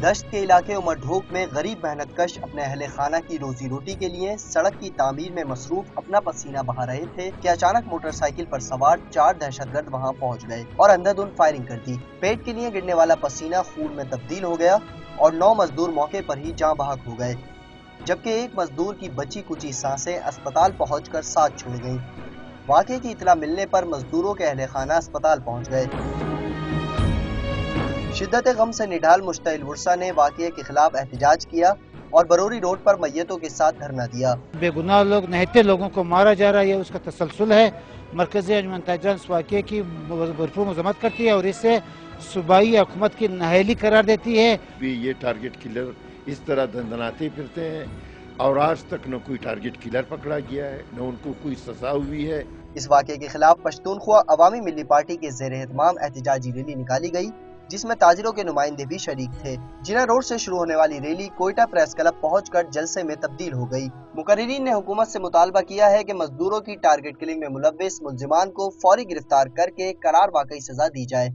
دشت کے علاقے عمر ڈھوک میں غریب محنت کش اپنے اہل خانہ کی روزی روٹی کے لیے سڑک کی تعمیر میں مصروف اپنا پسینہ بہا رہے تھے کہ اچانک موٹر سائیکل پر سوار 4 دہشت گرد وہاں پہنچ گئے اور اندھادھند فائرنگ کر دی۔ پیٹ کے لیے گرنے والا پسینہ خون میں تبدیل ہو گیا اور 9 مزدور موقع پر ہی جاں بحق ہو گئے، جبکہ ایک مزدور کی بچی کچی سانسیں اسپتال پہنچ کر ساتھ چھوڑ گئیں۔ واقعے کی اطلاع ملنے پر مزدوروں کے اہل خانہ اسپتال پہنچ گئے۔ شدت غم سے نڈھال مشتعل ورثہ نے واقعے کے خلاف احتجاج کیا اور بروری روڈ پر میتوں کے ساتھ دھرنا دیا۔ بے گناہ لوگ نہتے لوگوں کو مارا جا رہا ہے، یہ اس کا تسلسل ہے۔ مرکزی انجمن تاجران اس واقعے کی بھرپور مذمت کرتی ہے اور اس سے صوبائی حکومت کی نااہلی قرار دیتی ہے۔ یہ ٹارگٹ کلر اس طرح دندناتے پھرتے ہیں اور آج تک نہ کوئی ٹارگٹ کلر پکڑا گیا ہے نہ ان کو کوئی سزا ہوئی ہے۔ اس واقعے کے خلاف پشتونخوا عوامی ملی پارٹی کے زیر اہتمام احتجاجی ریلی نکالی گئی، جس میں تاجروں کے نمائندے بھی شریک تھے۔ جناح روڈ سے شروع ہونے والی ریلی کوئٹہ پریس کلب پہنچ کر جلسے میں تبدیل ہو گئی۔ مقررین نے حکومت سے مطالبہ کیا ہے کہ مزدوروں کی ٹارگٹ کلنگ میں ملوث ملزمان کو فوری گرفتار کر کے قرار واقعی سزا دی جائے۔